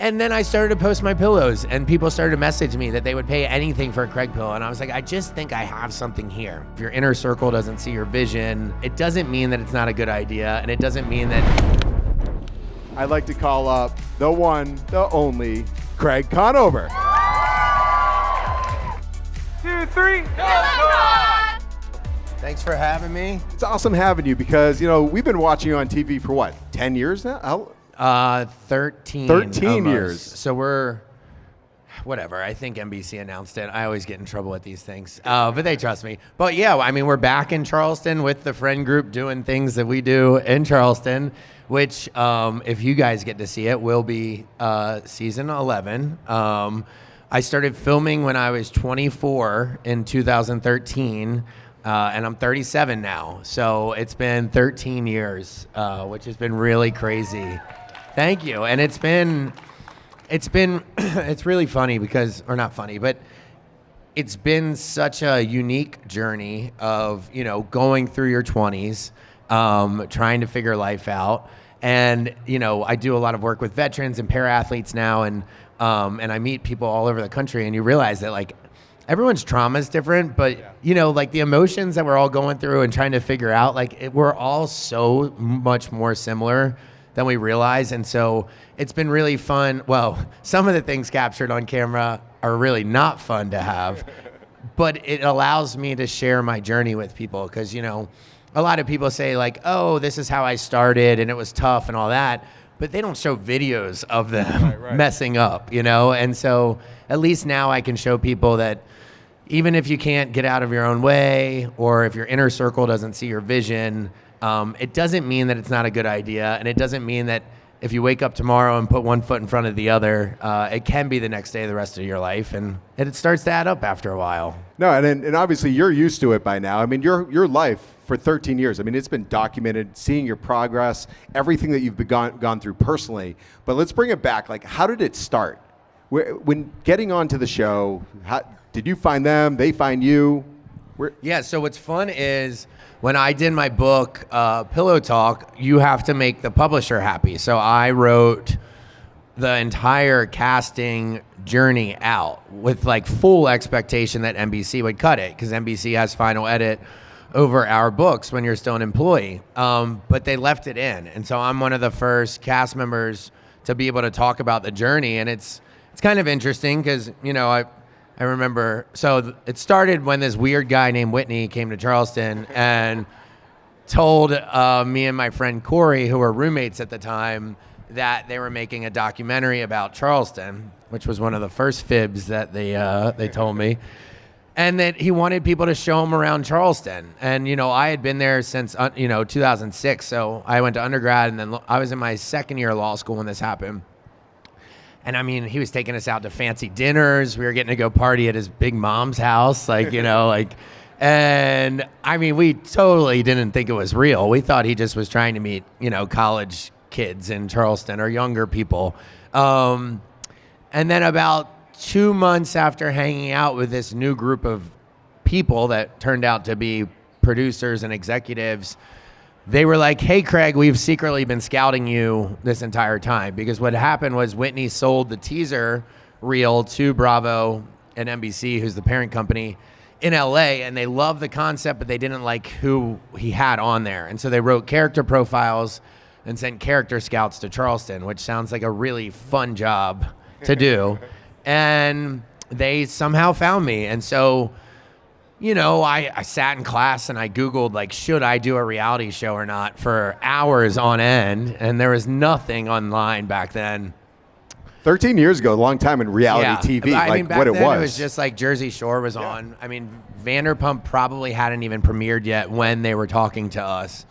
And then I started to post my pillows, and people started to message me that they would pay anything for a Craig pillow. And I was like, I just think I have something here. If your inner circle doesn't see your vision, it doesn't mean that it's not a good idea. And it doesn't mean that... I'd like to call up the one, the only, Craig Conover. 2, 3, Thanks for having me. It's awesome having you because, you know, we've been watching you on TV for what, 10 years now? 13. 13 years. So we're, whatever. I think NBC announced it. I always get in trouble with these things, but they trust me. But yeah, I mean, we're back in Charleston with the friend group doing things that we do in Charleston, which if you guys get to see it, will be season 11. I started filming when I was 24 in 2013. And I'm 37 now, so it's been 13 years, which has been really crazy. Thank you, and it's really funny because, or not funny, but it's been such a unique journey of, you know, going through your 20s, trying to figure life out, and, you know, I do a lot of work with veterans and para-athletes now, and I meet people all over the country, and you realize that, like, everyone's trauma is different, but, you know, like the emotions that we're all going through and trying to figure out, like we're all so much more similar than we realize. And so it's been really fun. Well, some of the things captured on camera are really not fun to have, but it allows me to share my journey with people. Cause, you know, a lot of people say like, oh, this is how I started and it was tough and all that, but they don't show videos of them messing up, you know? And so at least now I can show people that even if you can't get out of your own way, or if your inner circle doesn't see your vision, it doesn't mean that it's not a good idea. And it doesn't mean that if you wake up tomorrow and put one foot in front of the other, it can be the next day of the rest of your life. And it starts to add up after a while. No, and obviously you're used to it by now. I mean, your life for 13 years, I mean, it's been documented, seeing your progress, everything that you've gone through personally. But let's bring it back. Like, how did it start? When getting onto the show, did you find them? They find you? Yeah, so what's fun is when I did my book, Pillow Talk, you have to make the publisher happy. So I wrote the entire casting journey out with like full expectation that NBC would cut it, because NBC has final edit over our books when you're still an employee. But they left it in. And so I'm one of the first cast members to be able to talk about the journey. And it's kind of interesting because, you know, I remember, so it started when this weird guy named Whitney came to Charleston and told me and my friend Corey, who were roommates at the time, that they were making a documentary about Charleston, which was one of the first fibs that they told me, and that he wanted people to show him around Charleston. And, you know, I had been there since, 2006, so I went to undergrad, and then I was in my second year of law school when this happened. And I mean, he was taking us out to fancy dinners. We were getting to go party at his big mom's house, like, you know, like, and I mean, we totally didn't think it was real. We thought he just was trying to meet, you know, college kids in Charleston or younger people. And then about 2 months after hanging out with this new group of people that turned out to be producers and executives, they were like, hey, Craig, we've secretly been scouting you this entire time. Because what happened was Whitney sold the teaser reel to Bravo and NBC, who's the parent company, in LA. And they loved the concept, but they didn't like who he had on there. And so they wrote character profiles and sent character scouts to Charleston, which sounds like a really fun job to do. And they somehow found me. And so, you know, I sat in class and I Googled, like, should I do a reality show or not for hours on end? And there was nothing online back then. 13 years ago, a long time in reality TV, I mean, back what then, it was. It was just like Jersey Shore was on. I mean, Vanderpump probably hadn't even premiered yet when they were talking to us.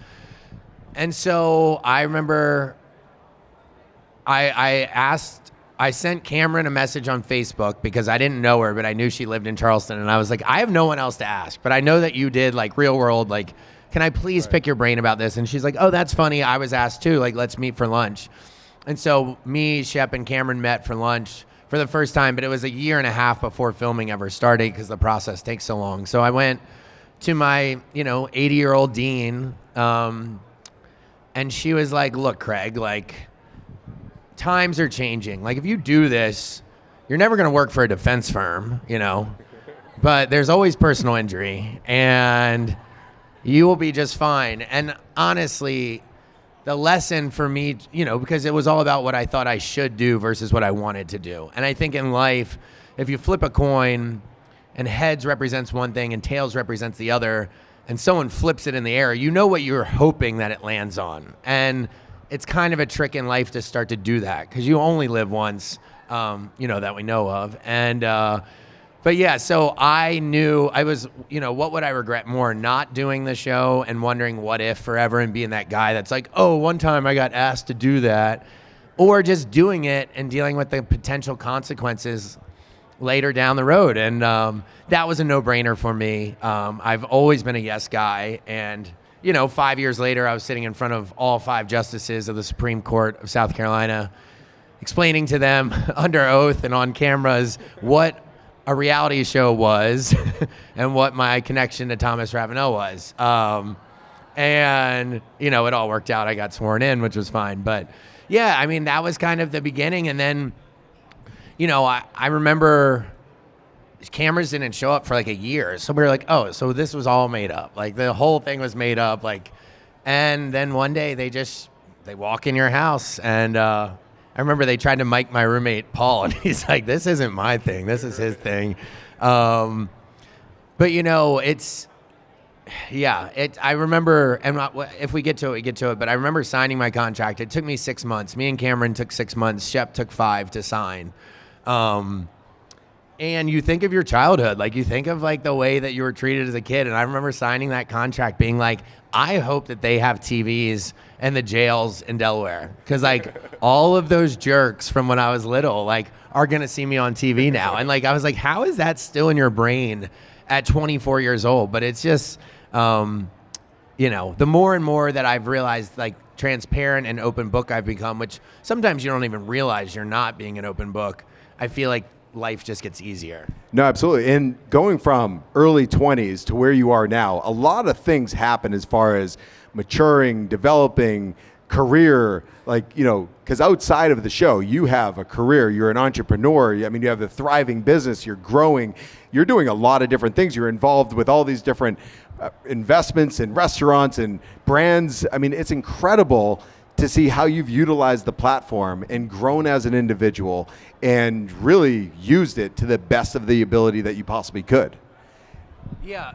And so I remember I sent Cameron a message on Facebook because I didn't know her, but I knew she lived in Charleston. And I was like, I have no one else to ask, but I know that you did like real world. Like, can I please pick your brain about this? And she's like, oh, that's funny. I was asked too. Like, let's meet for lunch. And so me, Shep, and Cameron met for lunch for the first time, but it was a year and a half before filming ever started because the process takes so long. So I went to my, 80-year-old dean, and she was like, look, Craig, like, times are changing. Like, if you do this, you're never going to work for a defense firm, but there's always personal injury, and you will be just fine. And honestly, the lesson for me, because it was all about what I thought I should do versus what I wanted to do. And I think in life, if you flip a coin and heads represents one thing and tails represents the other, and someone flips it in the air, you know what you're hoping that it lands on. And it's kind of a trick in life to start to do that, because you only live once, that we know of. And, but yeah, so I knew I was, what would I regret more? Not doing the show and wondering what if forever and being that guy that's like, oh, one time I got asked to do that, or just doing it and dealing with the potential consequences later down the road. And that was a no-brainer for me. I've always been a yes guy. And, 5 years later, I was sitting in front of all 5 justices of the Supreme Court of South Carolina, explaining to them under oath and on cameras what a reality show was and what my connection to Thomas Ravenel was. And, it all worked out. I got sworn in, which was fine. But, yeah, I mean, that was kind of the beginning. And then, I remember cameras didn't show up for like a year. So we were like, oh, so this was all made up. Like, the whole thing was made up. And then one day they walk in your house, and I remember they tried to mic my roommate, Paul, and he's like, this isn't my thing. This is his thing. But, I remember, and if we get to it, we get to it, but I remember signing my contract. It took me 6 months. Me and Cameron took 6 months. Shep took 5 to sign. And you think of your childhood, like you think of like the way that you were treated as a kid. And I remember signing that contract being like, I hope that they have TVs in the jails in Delaware. Cause like all of those jerks from when I was little, like are going to see me on TV now. And like, I was like, how is that still in your brain at 24 years old? But it's just, the more and more that I've realized like transparent and open book I've become, which sometimes you don't even realize you're not being an open book. I feel like life just gets easier. No, absolutely. And going from early 20s to where you are now, a lot of things happen as far as maturing, developing, career, because outside of the show, you have a career, you're an entrepreneur. I mean, you have a thriving business, you're growing, you're doing a lot of different things. You're involved with all these different investments in restaurants and brands. I mean, it's incredible to see how you've utilized the platform and grown as an individual and really used it to the best of the ability that you possibly could. Yeah,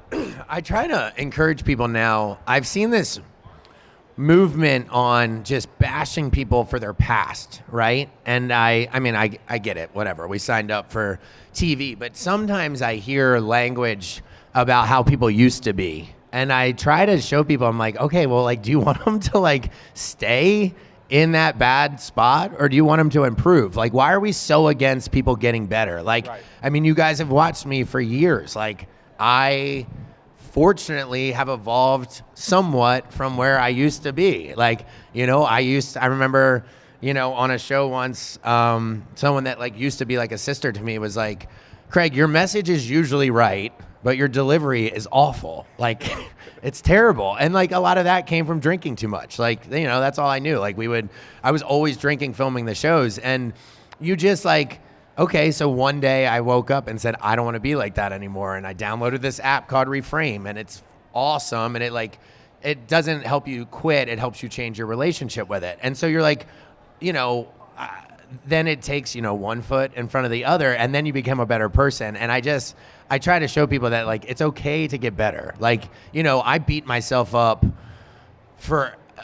I try to encourage people now. I've seen this movement on just bashing people for their past, right? And I get it, whatever. We signed up for TV, but sometimes I hear language about how people used to be. And I try to show people, I'm like, okay, well, like, do you want them to like stay in that bad spot, or do you want them to improve? Like, why are we so against people getting better? Like, right. I mean, you guys have watched me for years. Like, I fortunately have evolved somewhat from where I used to be. Like, I remember, on a show once, someone that like used to be like a sister to me was like, Craig, your message is usually right, but your delivery is awful. Like, it's terrible. And like a lot of that came from drinking too much. Like, that's all I knew. Like I was always drinking, filming the shows. And you just like, okay, so one day I woke up and said, I don't want to be like that anymore. And I downloaded this app called Reframe, and it's awesome. And it doesn't help you quit. It helps you change your relationship with it. And so you're like, then it takes, one foot in front of the other, and then you become a better person. And I try to show people that like, it's okay to get better. Like, I beat myself up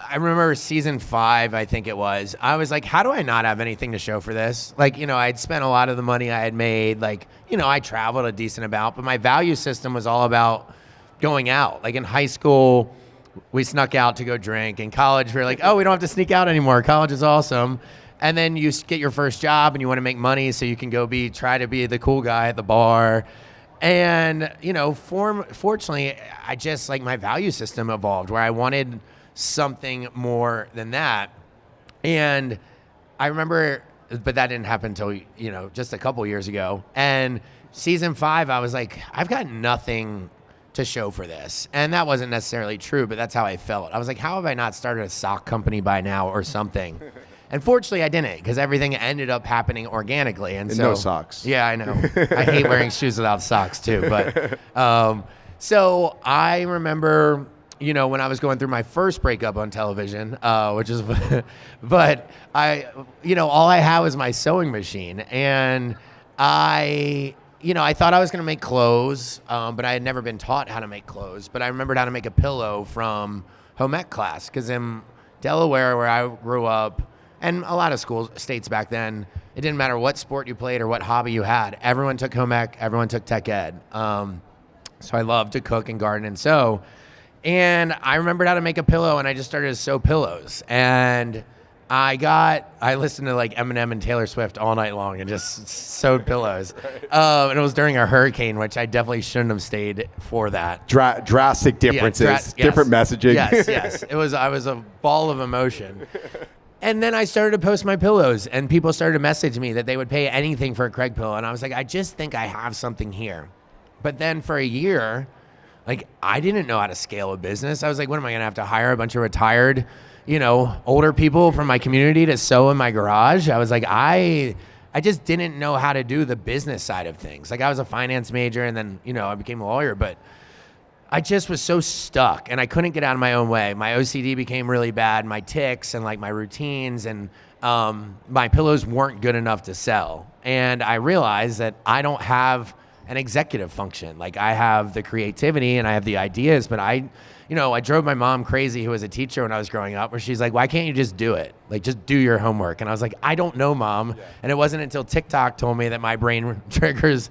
I remember season 5, I think it was, I was like, how do I not have anything to show for this? Like, I'd spent a lot of the money I had made, like, I traveled a decent amount, but my value system was all about going out. Like in high school, we snuck out to go drink. In college, we were like, oh, we don't have to sneak out anymore. College is awesome. And then you get your first job and you want to make money so you can go try to be the cool guy at the bar. And, fortunately, I just like my value system evolved where I wanted something more than that. And I remember, but that didn't happen until, just a couple years ago. And season 5, I was like, I've got nothing to show for this. And that wasn't necessarily true, but that's how I felt. I was like, how have I not started a sock company by now or something? And fortunately, I didn't, because everything ended up happening organically. And so, no socks. Yeah, I know. I hate wearing shoes without socks too. But so I remember, you know, when I was going through my first breakup on television, which is, but I, you know, all I had was my sewing machine, and I thought I was going to make clothes, but I had never been taught how to make clothes. But I remembered how to make a pillow from home ec class, because in Delaware, where I grew up, and a lot of states back then, it didn't matter what sport you played or what hobby you had. Everyone took home ec, everyone took tech ed. So I loved to cook and garden and sew. And I remembered how to make a pillow, and I just started to sew pillows. And I listened to like Eminem and Taylor Swift all night long and just sewed pillows. And it was during a hurricane, which I definitely shouldn't have stayed for that. Drastic differences, different messaging. Yes. I was a ball of emotion. And then I started to post my pillows, and people started to message me that they would pay anything for a Craig pillow. And I was like, I just think I have something here. But then for a year, like, I didn't know how to scale a business. I was like, what am I going to have to hire a bunch of retired, you know, older people from my community to sew in my garage? I was like, I just didn't know how to do the business side of things. Like, I was a finance major, and then, you know, I became a lawyer, but I just was so stuck, and I couldn't get out of my own way. My OCD became really bad, my tics and like my routines, and my pillows weren't good enough to sell. And I realized that I don't have an executive function. Like, I have the creativity and I have the ideas, but I drove my mom crazy, who was a teacher when I was growing up, where she's like, why can't you just do it? Like, just do your homework. And I was like, I don't know, Mom. Yeah. And it wasn't until TikTok told me that my brain triggers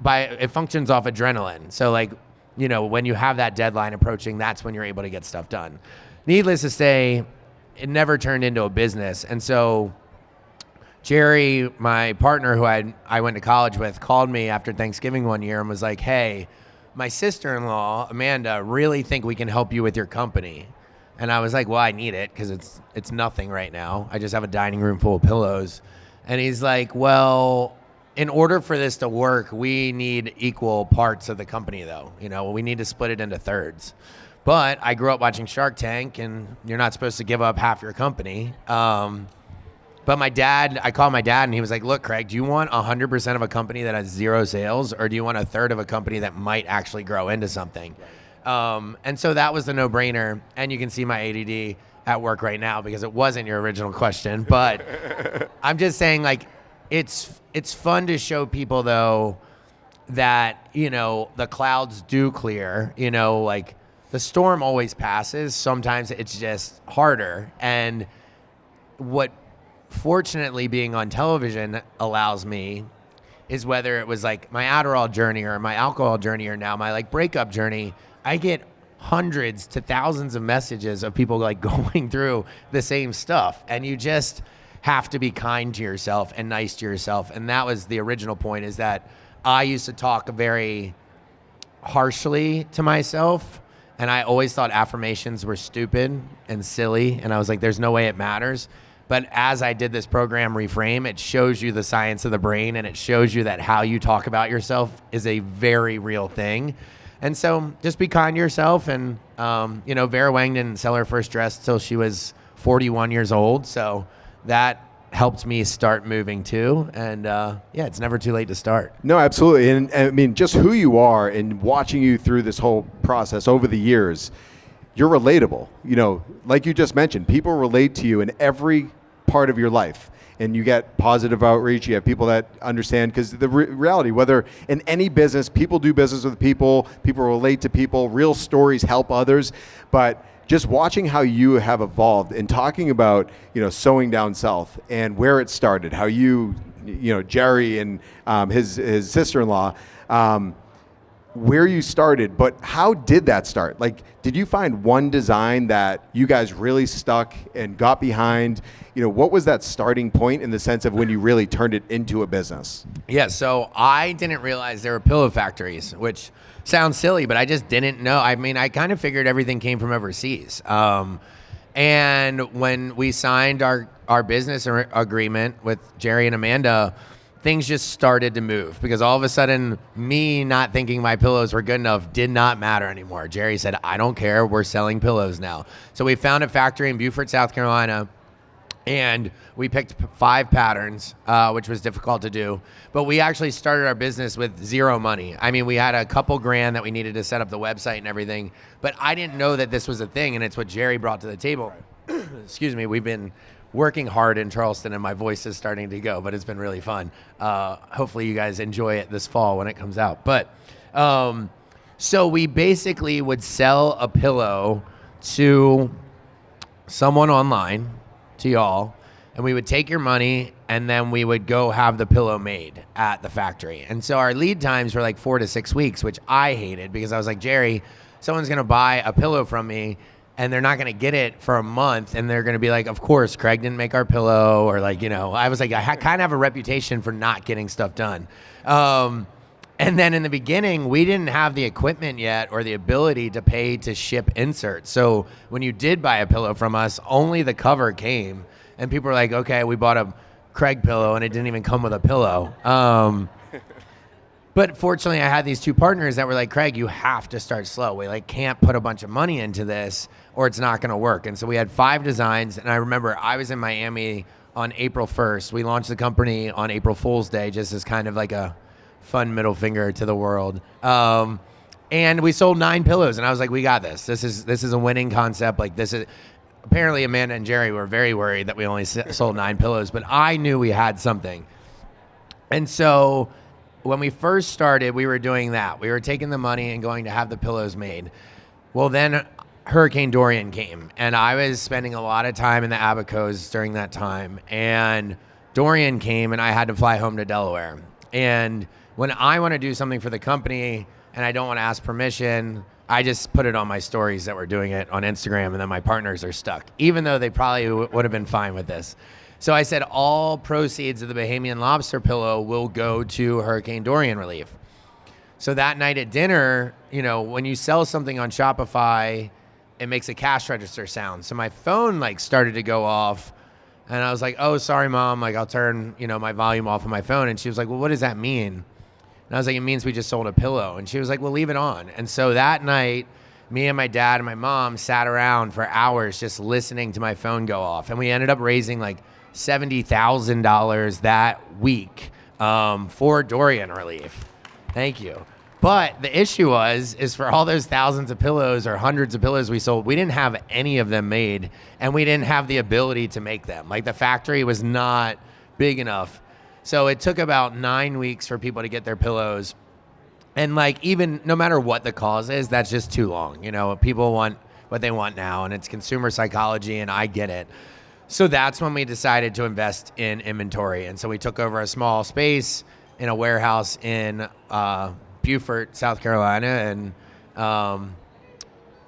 it functions off adrenaline. So like, you know, when you have that deadline approaching, that's when you're able to get stuff done. Needless to say, it never turned into a business. And so Jerry, my partner who I went to college with, called me after Thanksgiving one year and was like, hey, my sister-in-law, Amanda, really think we can help you with your company. And I was like, well, I need it, because it's nothing right now. I just have a dining room full of pillows. And he's like, well, in order for this to work, we need equal parts of the company, though. You know, we need to split it into thirds. But I grew up watching Shark Tank, and you're not supposed to give up half your company. But I called my dad, and he was like, look, Craig, do you want 100% of a company that has zero sales, or do you want a third of a company that might actually grow into something? And so that was the no-brainer. And you can see my ADD at work right now, because it wasn't your original question. But I'm just saying, like, it's fun to show people, though, that, you know, the clouds do clear. You know, like, the storm always passes. Sometimes it's just harder. And what fortunately being on television allows me is, whether it was like my Adderall journey or my alcohol journey or now my like breakup journey, I get hundreds to thousands of messages of people like going through the same stuff. And you just have to be kind to yourself and nice to yourself. And that was the original point, is that I used to talk very harshly to myself, and I always thought affirmations were stupid and silly. And I was like, there's no way it matters. But as I did this program, Reframe, it shows you the science of the brain, and it shows you that how you talk about yourself is a very real thing. And so just be kind to yourself. And, you know, Vera Wang didn't sell her first dress till she was 41 years old. So that helped me start moving too. And yeah, it's never too late to start. No, absolutely. And I mean, just who you are and watching you through this whole process over the years, you're relatable. You know, like you just mentioned, people relate to you in every part of your life, and you get positive outreach. You have people that understand, because the reality, whether in any business, people do business with people relate to people, real stories help others. But just watching how you have evolved and talking about, you know, Sewing Down South and where it started, how you know, Jerry and his sister-in-law, where you started, but how did that start? Like, did you find one design that you guys really stuck and got behind? You know, what was that starting point in the sense of when you really turned it into a business? Yeah, so I didn't realize there were pillow factories, which sounds silly, but I just didn't know. I mean, I kind of figured everything came from overseas. And when we signed our business agreement with Jerry and Amanda, things just started to move, because all of a sudden, me not thinking my pillows were good enough did not matter anymore. Jerry said, I don't care, we're selling pillows now. So we found a factory in Beaufort, South Carolina, And we picked 5 patterns, which was difficult to do. But we actually started our business with 0 money. I mean, we had a couple grand that we needed to set up the website and everything. But I didn't know that this was a thing, and it's what Jerry brought to the table. Excuse me. We've been working hard in Charleston, and my voice is starting to go, but it's been really fun. Hopefully you guys enjoy it this fall when it comes out. But so we basically would sell a pillow to someone online, to y'all, and we would take your money, and then we would go have the pillow made at the factory. And so our lead times were like 4 to 6 weeks, which I hated because I was like, Jerry, someone's gonna buy a pillow from me and they're not gonna get it for a month, and they're gonna be like, of course, Craig didn't make our pillow, or like, you know, I was like, I kind of have a reputation for not getting stuff done. And then in the beginning, we didn't have the equipment yet or the ability to pay to ship inserts. So when you did buy a pillow from us, only the cover came. And people were like, okay, we bought a Craig pillow and it didn't even come with a pillow. But fortunately, I had these 2 partners that were like, Craig, you have to start slow. We like can't put a bunch of money into this or it's not going to work. And so we had 5 designs. And I remember I was in Miami on April 1st. We launched the company on April Fool's Day, just as kind of like a fun middle finger to the world. And we sold 9 pillows, and I was like, we got this. This is a winning concept. Like, this is, apparently Amanda and Jerry were very worried that we only sold 9 pillows, but I knew we had something. And so when we first started, we were doing that. We were taking the money and going to have the pillows made. Well, then Hurricane Dorian came, and I was spending a lot of time in the Abacos during that time, and Dorian came, and I had to fly home to Delaware. And when I want to do something for the company and I don't want to ask permission, I just put it on my stories that we're doing it on Instagram, and then my partners are stuck, even though they probably would have been fine with this. So I said all proceeds of the Bahamian lobster pillow will go to Hurricane Dorian relief. So that night at dinner, you know, when you sell something on Shopify, it makes a cash register sound. So my phone like started to go off. And I was like, oh, sorry, Mom. Like, I'll turn, you know, my volume off on my phone. And she was like, well, what does that mean? And I was like, it means we just sold a pillow. And she was like, well, leave it on. And so that night, me and my dad and my mom sat around for hours just listening to my phone go off. And we ended up raising like $70,000 that week for Dorian relief. Thank you. But the issue is for all those thousands of pillows or hundreds of pillows we sold, we didn't have any of them made, and we didn't have the ability to make them. Like, the factory was not big enough. So it took about 9 weeks for people to get their pillows. And like, even no matter what the cause is, that's just too long. You know, people want what they want now, and it's consumer psychology, and I get it. So that's when we decided to invest in inventory. And so we took over a small space in a warehouse in Beaufort, South Carolina, and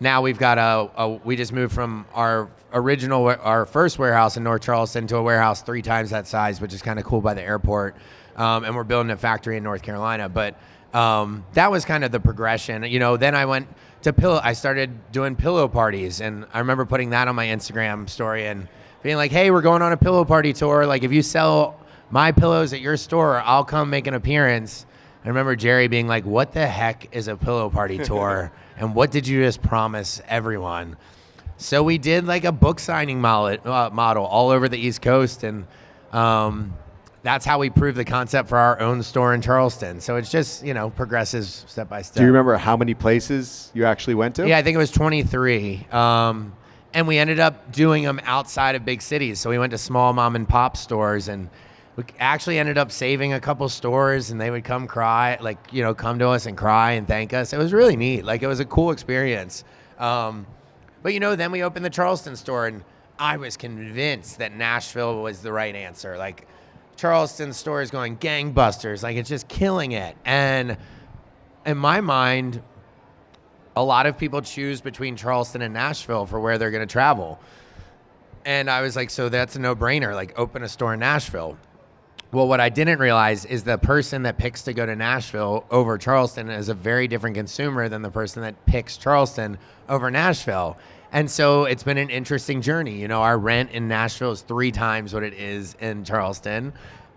now we've got we just moved from our first warehouse in North Charleston to a warehouse 3 times that size, which is kind of cool by the airport, and we're building a factory in North Carolina. But that was kind of the progression. You know, then I went to I started doing pillow parties, and I remember putting that on my Instagram story and being like, hey, we're going on a pillow party tour. Like, if you sell my pillows at your store, I'll come make an appearance. I remember Jerry being like, what the heck is a pillow party tour? And what did you just promise everyone? So we did like a book signing model all over the East Coast. And that's how we proved the concept for our own store in Charleston. So it's just, you know, progresses step by step. Do you remember how many places you actually went to? Yeah, I think it was 23. And we ended up doing them outside of big cities. So we went to small mom and pop stores, and we actually ended up saving a couple stores, and they would come come to us and cry and thank us. It was really neat. Like, it was a cool experience. But, you know, then we opened the Charleston store, and I was convinced that Nashville was the right answer. Like, Charleston store is going gangbusters. Like, it's just killing it. And in my mind, a lot of people choose between Charleston and Nashville for where they're going to travel. And I was like, so that's a no-brainer. Like, open a store in Nashville. Well, what I didn't realize is the person that picks to go to Nashville over Charleston is a very different consumer than the person that picks Charleston over Nashville. And so it's been an interesting journey. You know, our rent in Nashville is 3 times what it is in Charleston,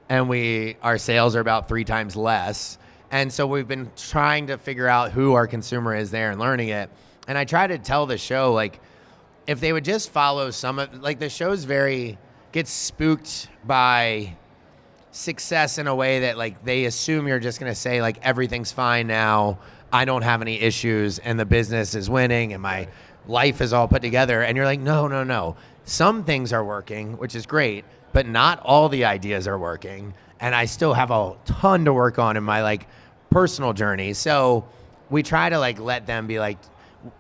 and our sales are about 3 times less. And so we've been trying to figure out who our consumer is there and learning it. And I try to tell the show, like, if they would just follow the show's very get spooked by success in a way that like they assume you're just going to say like everything's fine now, I don't have any issues, and the business is winning and my life is all put together. And you're like, no. Some things are working, which is great, but not all the ideas are working. And I still have a ton to work on in my like personal journey. So we try to like let them be like,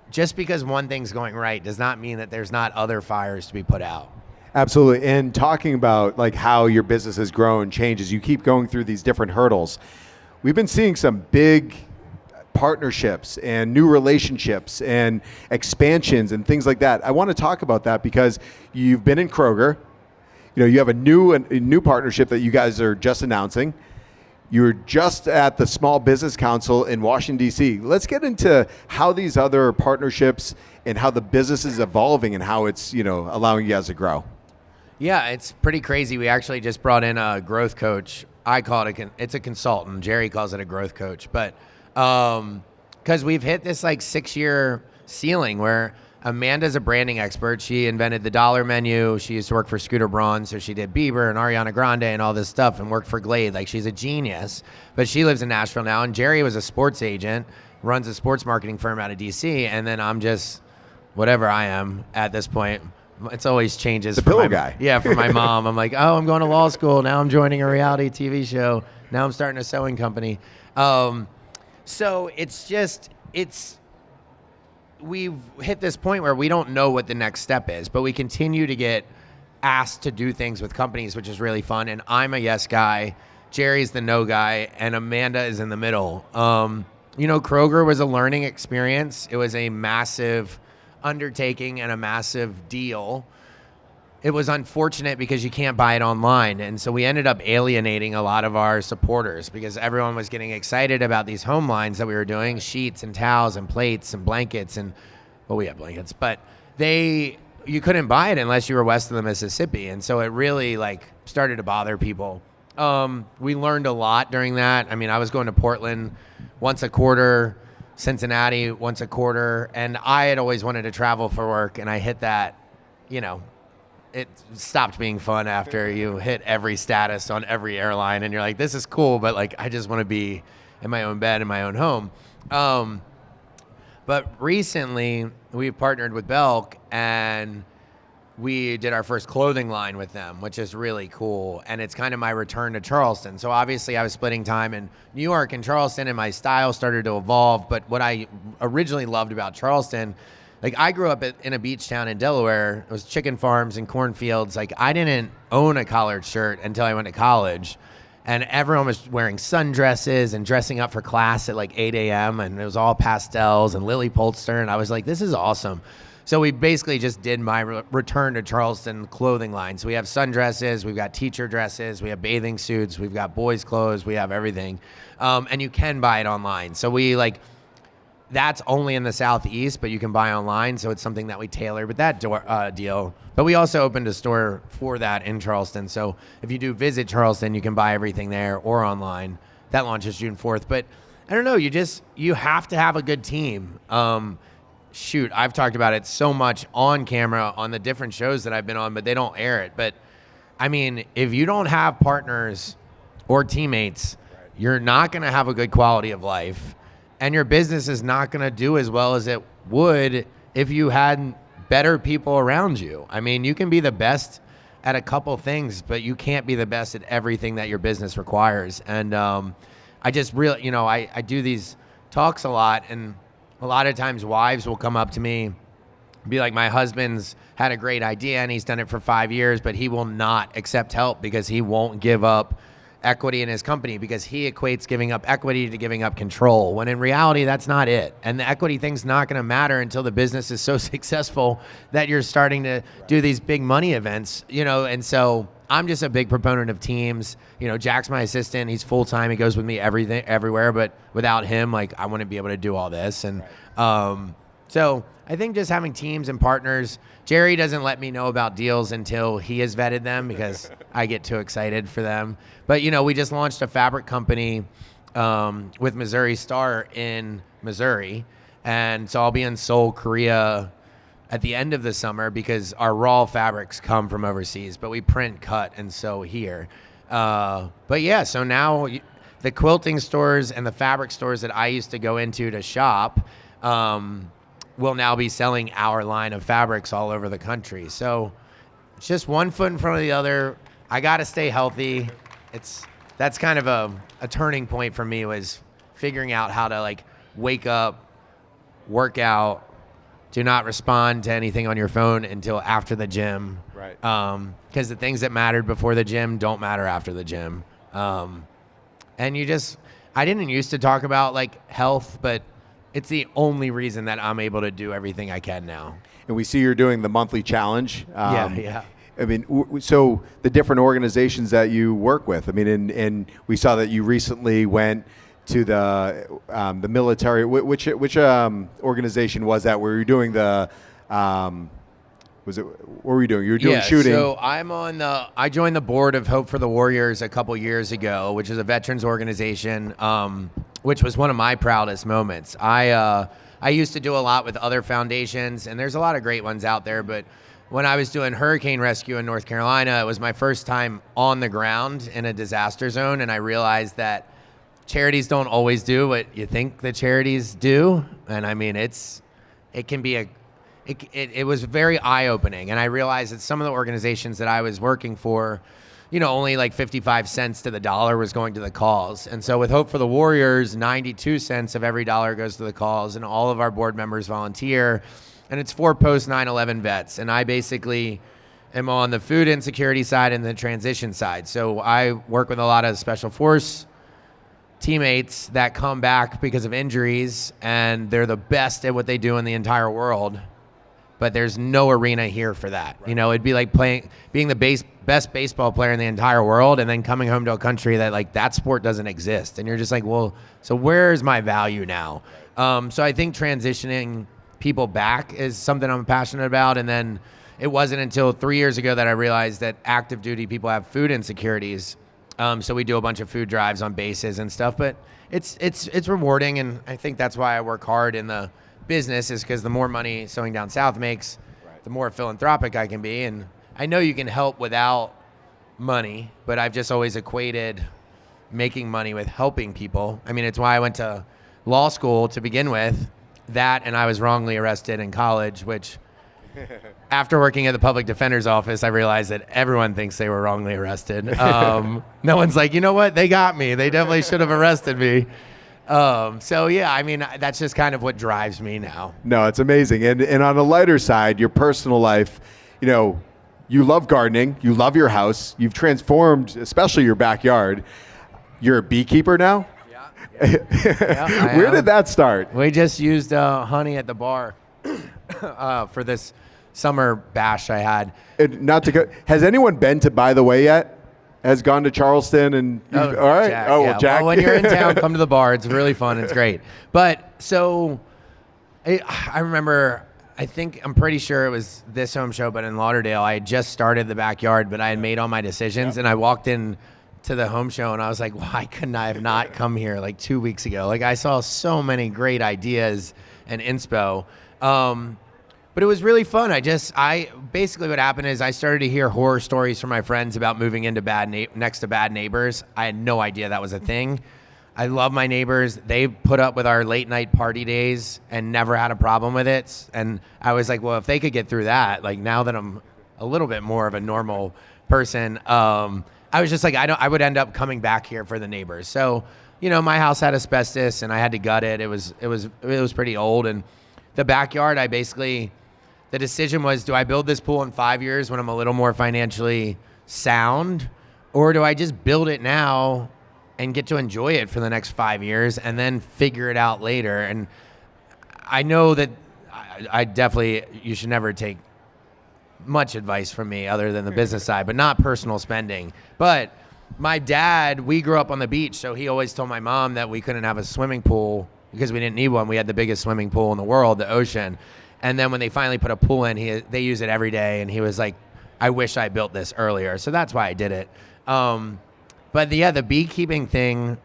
just because one thing's going right does not mean that there's not other fires to be put out. Absolutely. And talking about like how your business has grown, changes, you keep going through these different hurdles. We've been seeing some big partnerships and new relationships and expansions and things like that. I want to talk about that because you've been in Kroger. You know, you have a new partnership that you guys are just announcing. You're just at the Small Business Council in Washington, D.C. Let's get into how these other partnerships and how the business is evolving and how it's, you know, allowing you guys to grow. Yeah, it's pretty crazy. We actually just brought in a growth coach. I call it it's a consultant. Jerry calls it a growth coach. But because we've hit this like 6-year ceiling where Amanda's a branding expert. She invented the dollar menu. She used to work for Scooter Braun, so she did Bieber and Ariana Grande and all this stuff and worked for Glade. Like, she's a genius. But she lives in Nashville now, and Jerry was a sports agent, runs a sports marketing firm out of D.C., and then I'm just whatever I am at this point. It's always changes. The pillow guy. Yeah, for my mom. I'm like, oh, I'm going to law school. Now I'm joining a reality TV show. Now I'm starting a sewing company. So we've hit this point where we don't know what the next step is, but we continue to get asked to do things with companies, which is really fun. And I'm a yes guy, Jerry's the no guy, and Amanda is in the middle. You know, Kroger was a learning experience. It was a massive undertaking and a massive deal. It was unfortunate because you can't buy it online. And so we ended up alienating a lot of our supporters because everyone was getting excited about these home lines that we were doing, sheets and towels and plates and blankets. And, well, we have blankets, but you couldn't buy it unless you were west of the Mississippi. And so it really like started to bother people. We learned a lot during that. I mean, I was going to Portland once a quarter, Cincinnati once a quarter, and I had always wanted to travel for work, and I hit that, you know, it stopped being fun after you hit every status on every airline and you're like, this is cool, but like, I just want to be in my own bed in my own home. But recently we've partnered with Belk and we did our first clothing line with them, which is really cool. And it's kind of my return to Charleston. So obviously I was splitting time in New York and Charleston, and my style started to evolve. But what I originally loved about Charleston, like, I grew up in a beach town in Delaware. It was chicken farms and cornfields. Like, I didn't own a collared shirt until I went to college. And everyone was wearing sundresses and dressing up for class at like 8 a.m. And it was all pastels and Lily Pulitzer. And I was like, this is awesome. So we basically just did my return to Charleston clothing line. So we have sundresses, we've got teacher dresses, we have bathing suits, we've got boys' clothes, we have everything. And you can buy it online. So we like... That's only in the Southeast, but you can buy online, so it's something that we tailor with that deal. But we also opened a store for that in Charleston, so if you do visit Charleston, you can buy everything there or online. That launches June 4th. But I don't know, you have to have a good team. I've talked about it so much on camera on the different shows that I've been on, but they don't air it. But I mean, if you don't have partners or teammates, you're not going to have a good quality of life. And your business is not going to do as well as it would if you had better people around you. I mean, you can be the best at a couple things, but you can't be the best at everything that your business requires. And I just really, I do these talks a lot, and a lot of times wives will come up to me, be like, my husband's had a great idea and he's done it for 5 years, but he will not accept help because he won't give up equity in his company because he equates giving up equity to giving up control, when in reality, that's not it. And the equity thing's not going to matter until the business is so successful that you're starting to do these big money events, and so I'm just a big proponent of teams. Jack's my assistant. He's full-time. He goes with me everywhere, but without him, like, I wouldn't be able to do all this. And so I think just having teams and partners. Jerry doesn't let me know about deals until he has vetted them because I get too excited for them. But, we just launched a fabric company with Missouri Star in Missouri. And so I'll be in Seoul, Korea at the end of the summer because our raw fabrics come from overseas, but we print, cut, and sew here. But yeah, so now the quilting stores and the fabric stores that I used to go into to shop will now be selling our line of fabrics all over the country. So it's just one foot in front of the other. I got to stay healthy. That's kind of a turning point for me, was figuring out how to like wake up, work out, do not respond to anything on your phone until after the gym. Right. Because the things that mattered before the gym don't matter after the gym. And I didn't used to talk about like health, but it's the only reason that I'm able to do everything I can now. And we see you're doing the monthly challenge. Yeah. I mean, so the different organizations that you work with. I mean, and we saw that you recently went to the military. Which organization was that? Where you were doing the? What were you doing? You were doing shooting. So I joined the board of Hope for the Warriors a couple years ago, which is a veterans organization, which was one of my proudest moments. I used to do a lot with other foundations, and there's a lot of great ones out there, but when I was doing hurricane rescue in North Carolina, it was my first time on the ground in a disaster zone, and I realized that charities don't always do what you think the charities do. And I mean, it was very eye-opening. And I realized that some of the organizations that I was working for, only like 55 cents to the dollar was going to the cause. And so with Hope for the Warriors, 92 cents of every dollar goes to the cause, and all of our board members volunteer. And it's for post 9/11 vets. And I basically am on the food insecurity side and the transition side. So I work with a lot of special force teammates that come back because of injuries, and they're the best at what they do in the entire world, but there's no arena here for that. Right. It'd be like being the best baseball player in the entire world and then coming home to a country that like that sport doesn't exist, and you're just like, well, so where's my value now? So I think transitioning people back is something I'm passionate about. And then it wasn't until 3 years ago that I realized that active duty people have food insecurities. So we do a bunch of food drives on bases and stuff, but it's rewarding, and I think that's why I work hard in the business, is because the more money Sewing Down South makes, the more philanthropic I can be. And I know you can help without money, but I've just always equated making money with helping people. I mean, it's why I went to law school to begin with, that, and I was wrongly arrested in college, which after working at the public defender's office, I realized that everyone thinks they were wrongly arrested. No one's like, you know what? They got me. They definitely should have arrested me. So yeah, I mean, that's just kind of what drives me now. No, it's amazing. And on a lighter side, your personal life, you love gardening, you love your house, you've transformed, especially your backyard. You're a beekeeper now? Yeah, where did that start? We just used honey at the bar for this summer bash I had. Has anyone been to By the Way yet? Has gone to Charleston and all right? Jack, well, Jack. Well, when you're in town, come to the bar. It's really fun. It's great. But so I remember, I'm pretty sure it was this home show, but in Lauderdale, I had just started the backyard, but I had made all my decisions, and I walked in to the home show and I was like, why couldn't I have not come here like 2 weeks ago? Like, I saw so many great ideas and inspo. But it was really fun. Basically what happened is I started to hear horror stories from my friends about moving into next to bad neighbors. I had no idea that was a thing. I love my neighbors. They put up with our late night party days and never had a problem with it. And I was like, well, if they could get through that, like now that I'm a little bit more of a normal person, I was just like, I would end up coming back here for the neighbors. So, my house had asbestos and I had to gut it. It was pretty old. And the backyard, the decision was, do I build this pool in 5 years when I'm a little more financially sound, or do I just build it now and get to enjoy it for the next 5 years and then figure it out later? And I know that you should never take much advice from me other than the business side, but not personal spending. But my dad, we grew up on the beach, so he always told my mom that we couldn't have a swimming pool because we didn't need one. We had the biggest swimming pool in the world, the ocean. And then when they finally put a pool in, they use it every day, and he was like, I wish I built this earlier. So that's why I did it. But the beekeeping thing,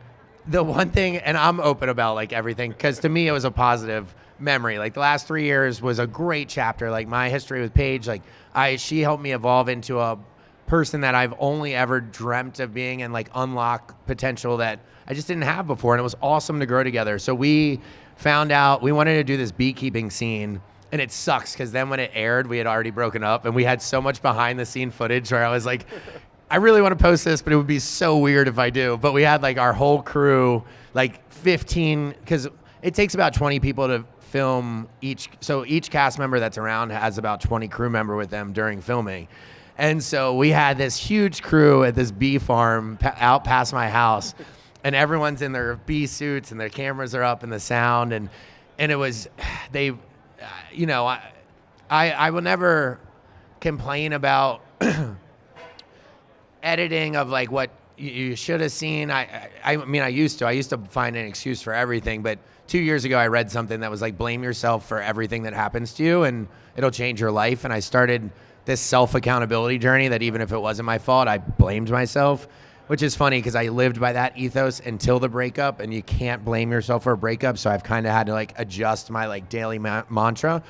the one thing, and I'm open about like everything, because to me it was a positive memory. Like the last 3 years was a great chapter. Like my history with Paige, like she helped me evolve into a person that I've only ever dreamt of being and like unlock potential that I just didn't have before. And it was awesome to grow together. So we found out we wanted to do this beekeeping scene. And it sucks because then when it aired, we had already broken up and we had so much behind the scene footage where I was like, I really want to post this, but it would be so weird if I do. But we had like our whole crew, like 15, because it takes about 20 people to film each. So each cast member that's around has about 20 crew member with them during filming. And so we had this huge crew at this bee farm out past my house, and everyone's in their bee suits and their cameras are up and the sound. And it was, you know, I will never complain about editing of like what you should have seen. I mean, I used to find an excuse for everything, but 2 years ago I read something that was like, blame yourself for everything that happens to you and it'll change your life. And I started this self-accountability journey that even if it wasn't my fault, I blamed myself, which is funny because I lived by that ethos until the breakup, and you can't blame yourself for a breakup. So I've kind of had to like adjust my like daily mantra.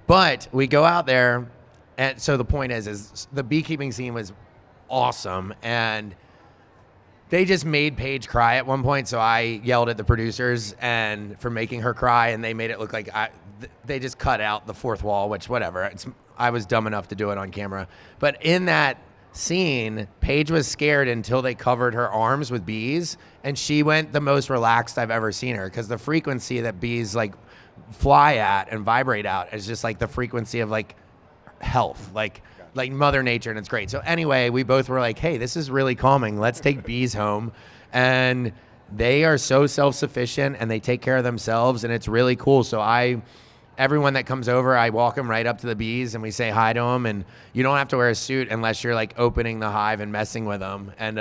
But we go out there, and so the point is the beekeeping scene was awesome, and they just made Paige cry at one point. So I yelled at the producers and for making her cry, and they made it look like they just cut out the fourth wall, which whatever. I was dumb enough to do it on camera. But in that scene, Paige was scared until they covered her arms with bees, and she went the most relaxed I've ever seen her, because the frequency that bees like fly at and vibrate out is just like the frequency of like health, like Mother Nature, and it's great. So anyway, we both were like, hey, this is really calming. Let's take bees home. And they are so self-sufficient and they take care of themselves, and it's really cool. So everyone that comes over, I walk them right up to the bees and we say hi to them, and you don't have to wear a suit unless you're like opening the hive and messing with them. And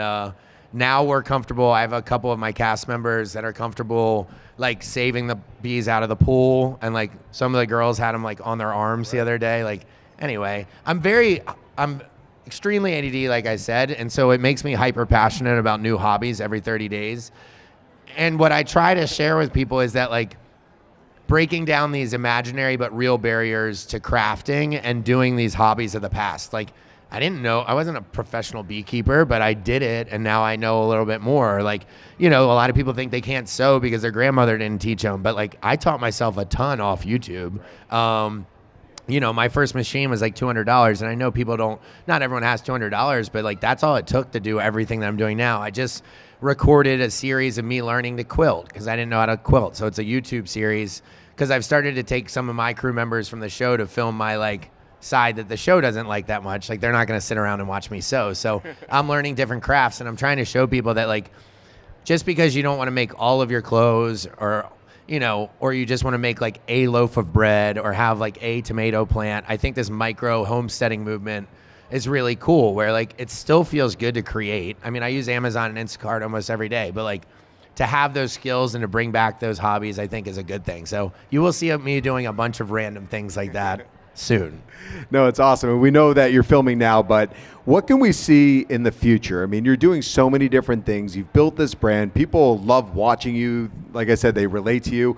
now we're comfortable. I have a couple of my cast members that are comfortable like saving the bees out of the pool, and like some of the girls had them like on their arms the other day. Like, anyway, I'm extremely ADD, like I said, and so it makes me hyper passionate about new hobbies every 30 days. And what I try to share with people is that like breaking down these imaginary but real barriers to crafting and doing these hobbies of the past. Like, I wasn't a professional beekeeper, but I did it, and now I know a little bit more. Like, you know, a lot of people think they can't sew because their grandmother didn't teach them, but like I taught myself a ton off YouTube. You know, my first machine was like $200, and I know not everyone has $200, but like that's all it took to do everything that I'm doing now. I just recorded a series of me learning to quilt because I didn't know how to quilt. So it's a YouTube series because I've started to take some of my crew members from the show to film my like side that the show doesn't like that much. Like, they're not going to sit around and watch me sew. So I'm learning different crafts, and I'm trying to show people that like, just because you don't want to make all of your clothes, or you know, or you just want to make like a loaf of bread or have like a tomato plant, I think this micro homesteading movement is really cool, where like it still feels good to create. I mean, I use Amazon and Instacart almost every day, but like to have those skills and to bring back those hobbies, I think is a good thing. So you will see me doing a bunch of random things like that soon. No, it's awesome. And we know that you're filming now, but what can we see in the future? I mean, you're doing so many different things. You've built this brand. People love watching you. Like I said, they relate to you.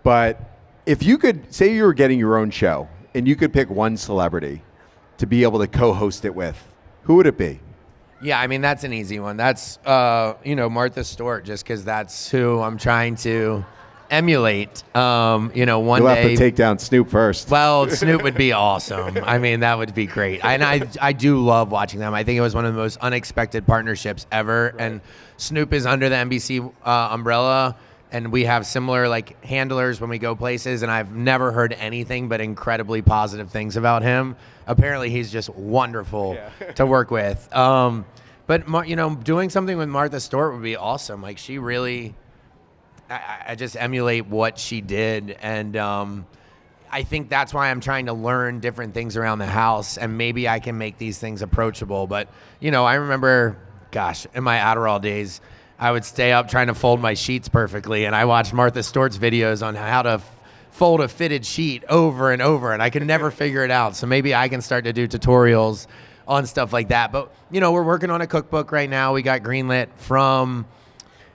But if you could say you were getting your own show and you could pick one celebrity to be able to co-host it with, who would it be? Yeah, I mean, that's an easy one. That's, you know, Martha Stewart, just because that's who I'm trying to emulate. You know, one You'll day. have to take down Snoop first. Well, Snoop would be awesome. I mean, that would be great. And I do love watching them. I think it was one of the most unexpected partnerships ever. Right. And Snoop is under the NBC umbrella, and we have similar like handlers when we go places, and I've never heard anything but incredibly positive things about him. Apparently he's just wonderful to work with. But you know, doing something with Martha Stewart would be awesome. Like, she really, I just emulate what she did, and I think that's why I'm trying to learn different things around the house, and maybe I can make these things approachable. But you know, I remember, gosh, in my Adderall days, I would stay up trying to fold my sheets perfectly, and I watched Martha Stewart's videos on how to fold a fitted sheet over and over, and I could never figure it out. So maybe I can start to do tutorials on stuff like that. But you know, we're working on a cookbook right now. We got greenlit from,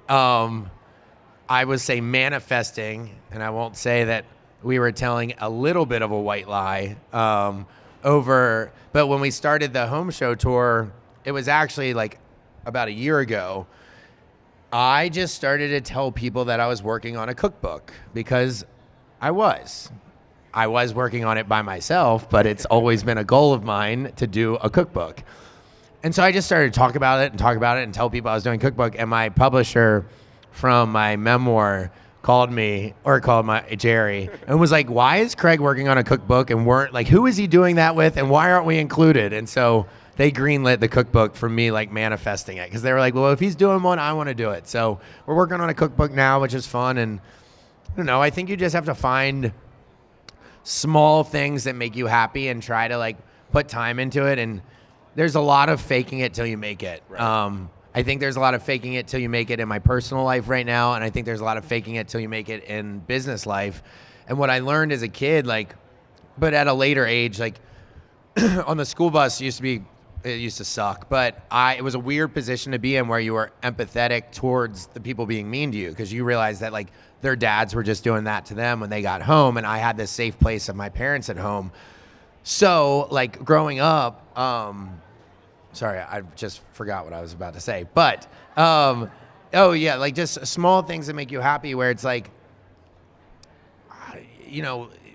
I would say, manifesting, and I won't say that we were telling a little bit of a white lie but when we started the home show tour, it was actually like about a year ago. I just started to tell people that I was working on a cookbook because I was working on it by myself, but it's always been a goal of mine to do a cookbook. And so I just started to talk about it and tell people I was doing a cookbook. And my publisher from my memoir called my Jerry and was like, why is Craig working on a cookbook and who is he doing that with and why aren't we included? And so they greenlit the cookbook for me, like manifesting it, because they were like, well, if he's doing one, I want to do it. So we're working on a cookbook now, which is fun. And I don't know, I think you just have to find small things that make you happy and try to like put time into it. And there's a lot of faking it till you make it. Right. I think there's a lot of faking it till you make it in my personal life right now, and I think there's a lot of faking it till you make it in business life. And what I learned as a kid, but at a later age, on the school bus, it used to suck, but it was a weird position to be in where you were empathetic towards the people being mean to you because you realized that their dads were just doing that to them when they got home, and I had this safe place of my parents at home. So growing up, sorry, I just forgot what I was about to say. But, just small things that make you happy where it's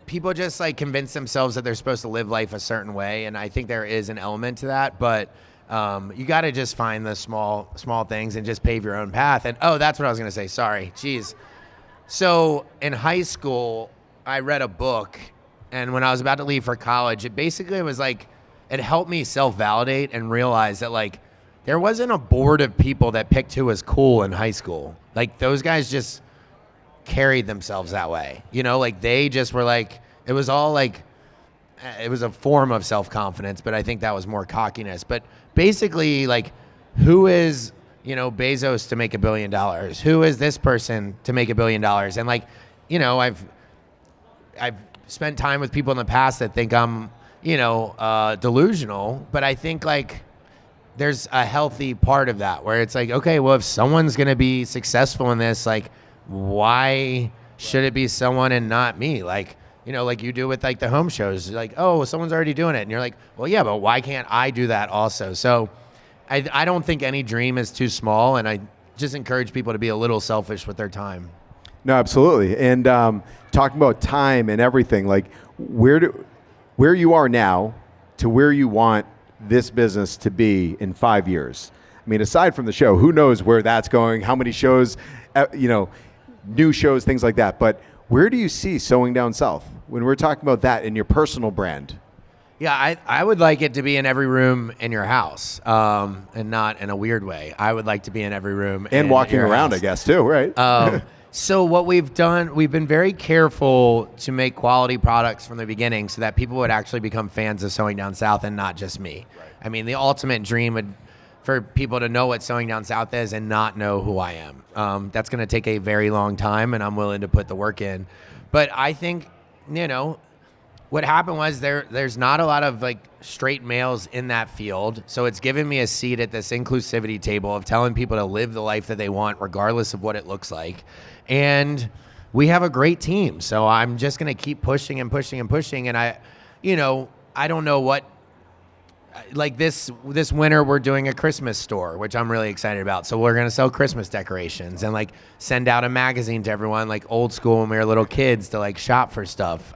people just convince themselves that they're supposed to live life a certain way. And I think there is an element to that. But you got to just find the small things and just pave your own path. And, that's what I was going to say. Sorry. Jeez. So in high school, I read a book. And when I was about to leave for college, it basically was it helped me self-validate and realize that there wasn't a board of people that picked who was cool in high school. Those guys just carried themselves that way. They just were it was all it was a form of self-confidence, but I think that was more cockiness. But basically who is, Bezos to make $1 billion? Who is this person to make $1 billion? And I've spent time with people in the past that think I'm delusional, but I think there's a healthy part of that where it's okay, well, if someone's going to be successful in this, why should it be someone and not me? You do with the home shows, someone's already doing it. And you're like, well, yeah, but why can't I do that also? So I don't think any dream is too small. And I just encourage people to be a little selfish with their time. No, absolutely. And talking about time and everything, where you are now to where you want this business to be in 5 years. I mean, aside from the show, who knows where that's going, how many shows, new shows, things like that. But where do you see Sewing Down South when we're talking about that in your personal brand? Yeah, I would like it to be in every room in your house, and not in a weird way. I would like to be in every room. And walking around, house. I guess, too, right? So what we've done, we've been very careful to make quality products from the beginning so that people would actually become fans of Sewing Down South and not just me. Right. I mean, the ultimate dream would for people to know what Sewing Down South is and not know who I am. That's going to take a very long time, and I'm willing to put the work in. But I think, what happened was there's not a lot of straight males in that field. So it's given me a seat at this inclusivity table of telling people to live the life that they want, regardless of what it looks like. And we have a great team. So I'm just going to keep pushing and pushing and pushing. And I don't know what, this winter we're doing a Christmas store, which I'm really excited about. So we're going to sell Christmas decorations and send out a magazine to everyone, old school when we were little kids to shop for stuff.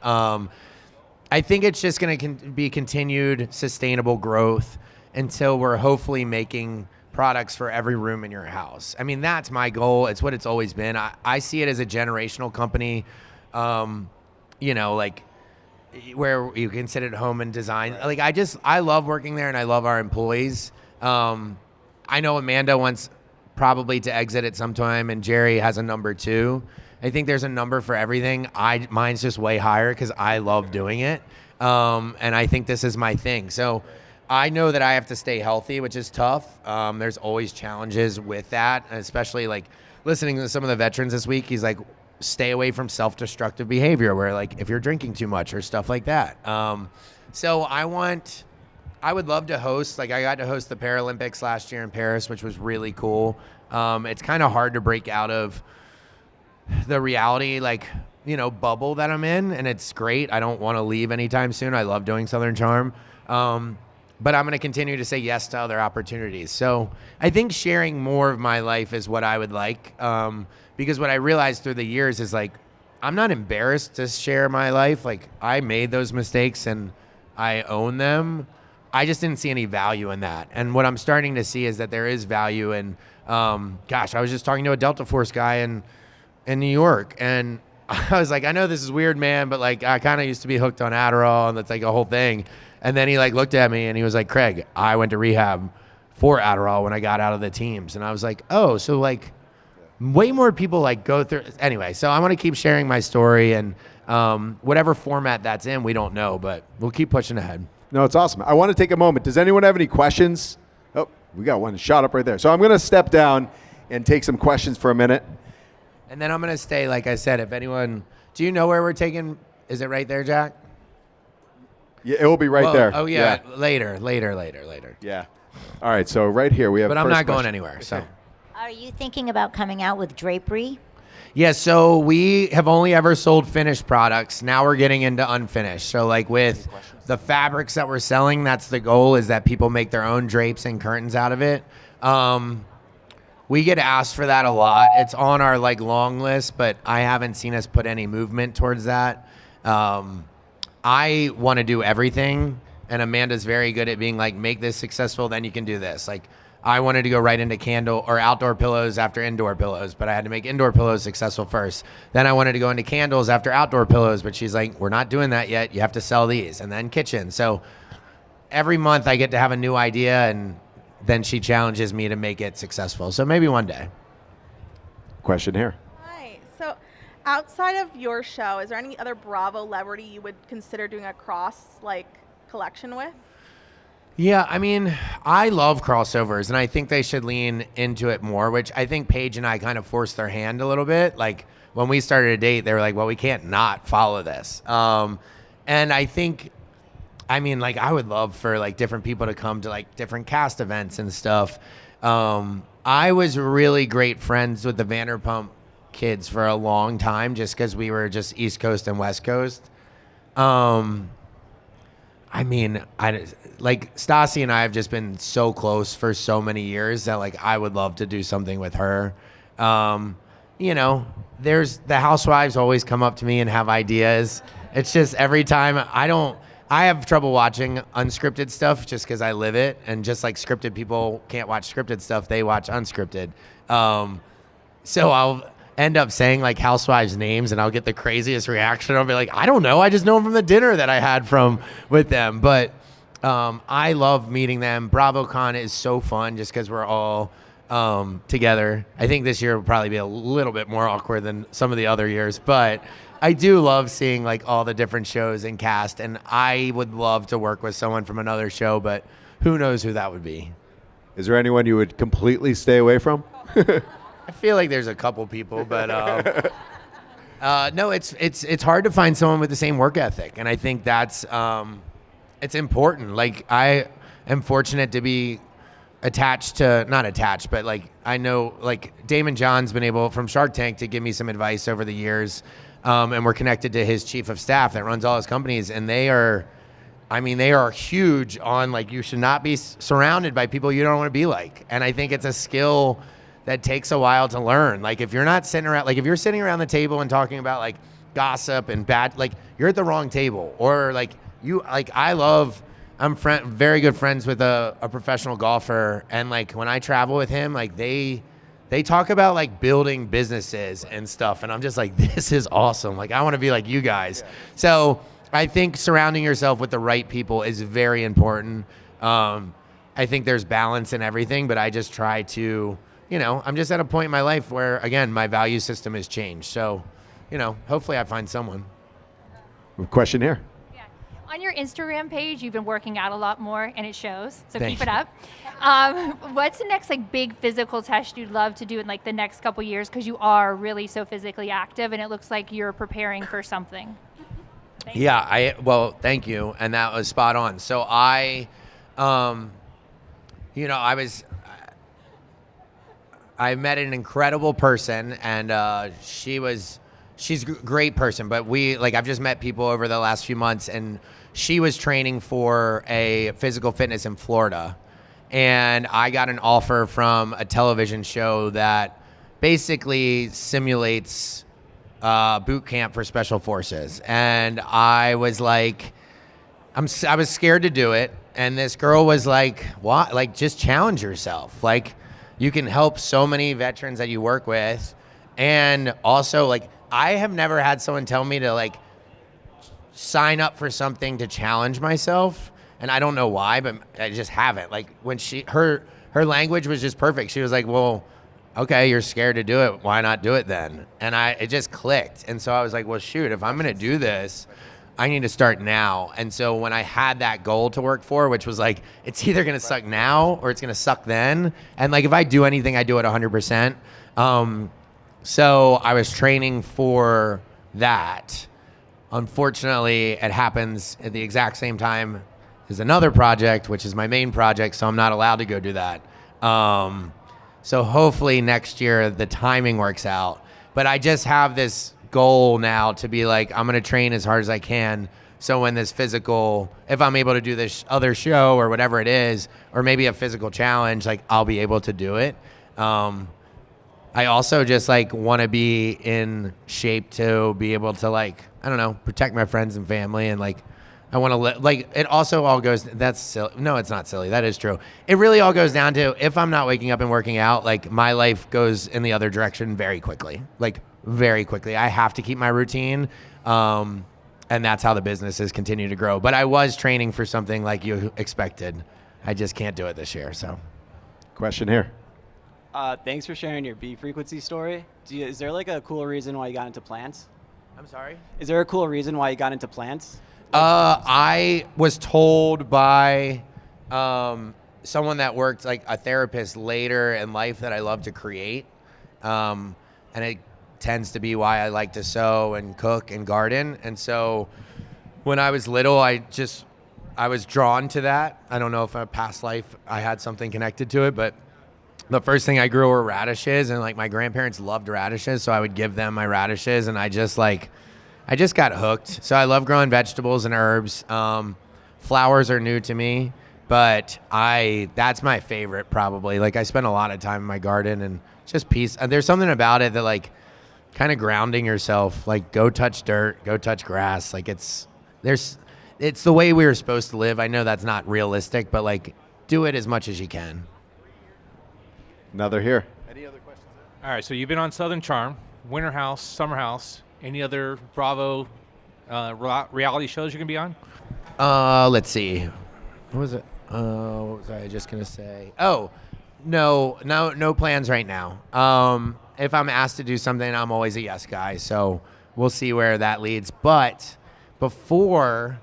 I think it's just going to be continued sustainable growth until we're hopefully making products for every room in your house. I mean, that's my goal. It's what it's always been. I see it as a generational company, where you can sit at home and design. Right. I love working there and I love our employees. I know Amanda wants probably to exit at some time, and Jerry has a number 2. I think there's a number for everything. Mine's just way higher because I love doing it. And I think this is my thing. So I know that I have to stay healthy, which is tough. There's always challenges with that, especially listening to some of the veterans this week. He's stay away from self-destructive behavior where if you're drinking too much or stuff like that. So I would love to host, I got to host the Paralympics last year in Paris, which was really cool. It's kind of hard to break out of the reality, bubble that I'm in, and it's great. I don't want to leave anytime soon. I love doing Southern Charm. But I'm going to continue to say yes to other opportunities. So I think sharing more of my life is what I would like. Because what I realized through the years is like, I'm not embarrassed to share my life. Like, I made those mistakes and I own them. I just didn't see any value in that. And what I'm starting to see is that there is value in, I was just talking to a Delta Force guy in New York, and I was like, I know this is weird, man, but like, I kind of used to be hooked on Adderall, and that's like a whole thing. And then he like looked at me and he was like, Craig, I went to rehab for Adderall when I got out of the teams. And I was like, oh, so like way more people like go through. Anyway, so I want to keep sharing my story, and whatever format that's in, we don't know, but we'll keep pushing ahead. No, it's awesome. I want to take a moment. Does anyone have any questions? Oh, we got one shot up right there. So I'm going to step down and take some questions for a minute. And then I'm going to stay, like I said, if anyone, do you know where we're taking, is it right there, Jack? Yeah, it will be right there. Oh, yeah. Later. Yeah. All right, so right here we have. But I'm not going anywhere, so. Are you thinking about coming out with Drapery? Yeah, so we have only ever sold finished products. Now we're getting into unfinished. So like with the fabrics that we're selling, that's the goal, is that people make their own drapes and curtains out of it. We get asked for that a lot. It's on our like long list, but I haven't seen us put any movement towards that. I want to do everything, and Amanda's very good at being like, make this successful, then you can do this. Like, I wanted to go right into candle or outdoor pillows after indoor pillows, but I had to make indoor pillows successful first. Then I wanted to go into candles after outdoor pillows, but she's like, we're not doing that yet. You have to sell these. And then kitchen. So every month I get to have a new idea, and then she challenges me to make it successful. So maybe one day. Question here. Hi. So outside of your show, is there any other Bravo celebrity you would consider doing a collection with? Yeah, I mean, I love crossovers, and I think they should lean into it more, which I think Paige and I kind of forced their hand a little bit. Like, when we started a date, they were like, well, we can't not follow this. And I think, I mean, like, I would love for, like, different people to come to, like, different cast events and stuff. I was really great friends with the Vanderpump kids for a long time, just because we were just East Coast and West Coast. I mean, like, Stassi and I have just been so close for so many years that, like, I would love to do something with her. There's the housewives always come up to me and have ideas. It's just every time I have trouble watching unscripted stuff just because I live it. And just like scripted people can't watch scripted stuff, they watch unscripted. So I'll end up saying like housewives names and I'll get the craziest reaction. I'll be like, I don't know. I just know them from the dinner that I had with them. But I love meeting them. BravoCon is so fun just because we're all together. I think this year will probably be a little bit more awkward than some of the other years, but I do love seeing like all the different shows and cast, and I would love to work with someone from another show, but who knows who that would be. Is there anyone you would completely stay away from? I feel like there's a couple people, but no, it's hard to find someone with the same work ethic, and I think that's it's important. Like, I am fortunate to be not attached, but like I know like Damon John's been able from Shark Tank to give me some advice over the years, and we're connected to his chief of staff that runs all his companies, and they are huge on like you should not be surrounded by people you don't want to be like, and I think it's a skill that takes a while to learn. Like if you're not sitting around, like if you're sitting around the table and talking about like gossip and bad, like you're at the wrong table, or like I'm very good friends with a professional golfer, and like when I travel with him, like they talk about like building businesses and stuff, and I'm just like, this is awesome. Like I want to be like you guys. Yeah. So I think surrounding yourself with the right people is very important. I think there's balance in everything, but I just try to, I'm just at a point in my life where, again, my value system has changed. So, hopefully I find someone. Question here. On your Instagram page, you've been working out a lot more, and it shows. So Thank keep it up. What's the next like big physical test you'd love to do in like the next couple years? Because you are really so physically active, and it looks like you're preparing for something. Thank you, and that was spot on. So I met an incredible person, and she was she's a great person, but I've just met people over the last few months, and she was training for a physical fitness in Florida. And I got an offer from a television show that basically simulates boot camp for special forces. And I was like, I was scared to do it. And this girl was like, what? Like, just challenge yourself. Like, you can help so many veterans that you work with. And also, like, I have never had someone tell me to, like, sign up for something to challenge myself. And I don't know why, but I just haven't. Like, when her language was just perfect. She was like, well, okay, you're scared to do it. Why not do it then? And it just clicked. And so I was like, well, shoot, if I'm going to do this, I need to start now. And so when I had that goal to work for, which was like, it's either going to suck now or it's going to suck then. And like, if I do anything, I do it 100%. So I was training for that. Unfortunately, it happens at the exact same time as another project, which is my main project. So I'm not allowed to go do that. So hopefully next year the timing works out. But I just have this goal now to be like, I'm going to train as hard as I can. So when this physical, if I'm able to do this other show or whatever it is, or maybe a physical challenge, like I'll be able to do it. I also just like want to be in shape to be able to like, I don't know, protect my friends and family. And like, I want to like, it also all goes, that's silly. No, it's not silly. That is true. It really all goes down to, if I'm not waking up and working out, like my life goes in the other direction very quickly, like very quickly. I have to keep my routine. And that's how the businesses continue to grow. But I was training for something like you expected. I just can't do it this year. So Question here. Thanks for sharing your bee frequency story. Is there like a cool reason why you got into plants? I'm sorry? Is there a cool reason why you got into plants? I was told by someone that worked like a therapist later in life that I love to create. And it tends to be why I like to sew and cook and garden. And so when I was little, I was drawn to that. I don't know if in a past life I had something connected to it, but the first thing I grew were radishes, and like my grandparents loved radishes, so I would give them my radishes, and I just got hooked. So I love growing vegetables and herbs. Flowers are new to me, but that's my favorite probably. Like I spend a lot of time in my garden and just peace. There's something about it that like kind of grounding yourself, like go touch dirt, go touch grass. Like it's the way we were supposed to live. I know that's not realistic, but like do it as much as you can. Another here. Any other questions? All right, so you've been on Southern Charm, Winter House, Summer House. Any other Bravo reality shows you can be on? Let's see. What was it? What was I just gonna say? Oh, no plans right now. If I'm asked to do something, I'm always a yes guy. So we'll see where that leads. But before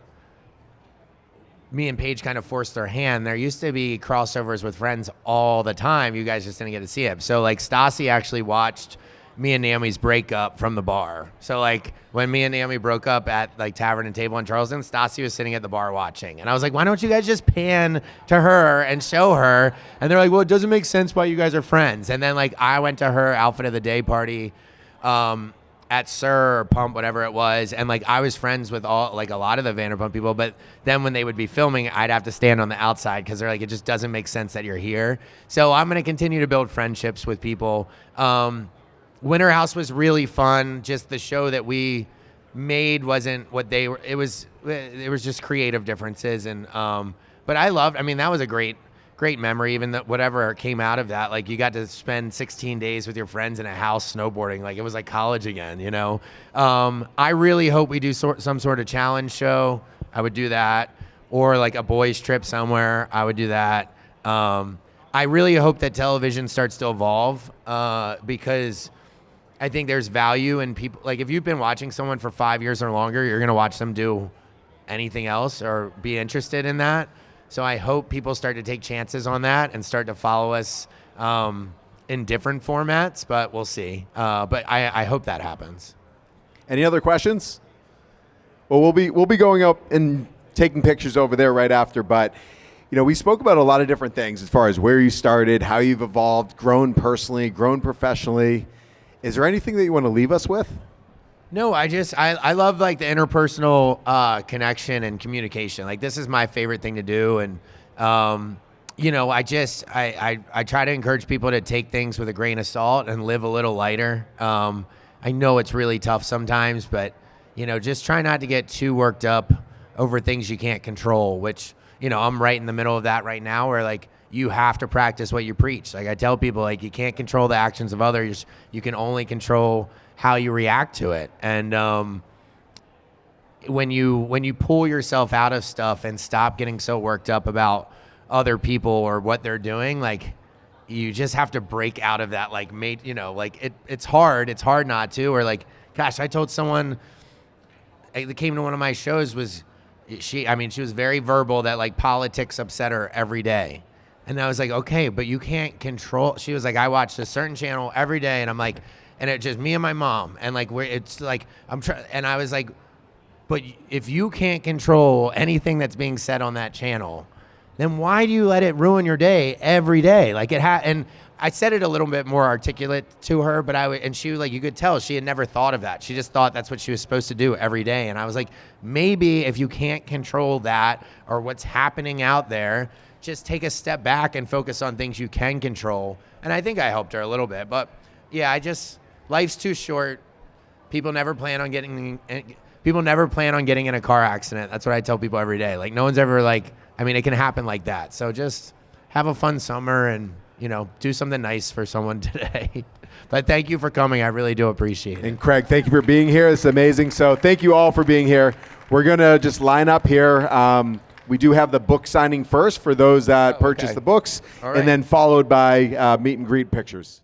me and Paige kind of forced their hand, there used to be crossovers with Friends all the time. You guys just didn't get to see it. So like Stassi actually watched me and Naomi's breakup from the bar. So like when me and Naomi broke up at like Tavern and Table in Charleston, Stassi was sitting at the bar watching. And I was like, why don't you guys just pan to her and show her? And they're like, well, it doesn't make sense why you guys are friends. And then like I went to her outfit of the day party at Sir or Pump, whatever it was. And like I was friends with a lot of the Vanderpump people. But then when they would be filming, I'd have to stand on the outside because they're like, it just doesn't make sense that you're here. So I'm going to continue to build friendships with people. Winter House was really fun. Just the show that we made wasn't what they were. It was just creative differences. And but that was a great memory. Even whatever came out of that, like you got to spend 16 days with your friends in a house snowboarding. Like it was like college again, you know. I really hope we do some sort of challenge show. I would do that, or like a boys trip somewhere. I would do that. I really hope that television starts to evolve because I think there's value in people. Like if you've been watching someone for 5 years or longer, you're going to watch them do anything else or be interested in that. So I hope people start to take chances on that and start to follow us in different formats, but we'll see. But I hope that happens. Any other questions? Well, we'll be going up and taking pictures over there right after, but you know, we spoke about a lot of different things as far as where you started, how you've evolved, grown personally, grown professionally. Is there anything that you want to leave us with? No, I love like the interpersonal connection and communication. Like this is my favorite thing to do, and you know, I try to encourage people to take things with a grain of salt and live a little lighter. I know it's really tough sometimes, but you know, just try not to get too worked up over things you can't control, which, you know, I'm right in the middle of that right now, where like you have to practice what you preach. Like I tell people, like you can't control the actions of others. You can only control how you react to it. And when you pull yourself out of stuff and stop getting so worked up about other people or what they're doing, like you just have to break out of that. Like you know, like it's hard not to. Or like, gosh, I told someone that came to one of my shows, she was very verbal that like politics upset her every day. And I was like, okay, but you can't control. She was like, I watched a certain channel every day, and I'm like, and it's just me and my mom, and like it's like and I was like, but if you can't control anything that's being said on that channel, then why do you let it ruin your day every day? Like and I said it a little bit more articulate to her, but and she was like, you could tell she had never thought of that. She just thought that's what she was supposed to do every day. And I was like, maybe if you can't control that or what's happening out there, just take a step back and focus on things you can control. And I think I helped her a little bit, but yeah, life's too short. People never plan on getting in a car accident. That's what I tell people every day. Like no one's ever like, I mean, it can happen like that. So just have a fun summer and, you know, do something nice for someone today. But thank you for coming. I really do appreciate it. And Craig, thank you for being here. It's amazing. So thank you all for being here. We're going to just line up here. We do have the book signing first for those that purchase the books, All right. and then followed by meet and greet pictures.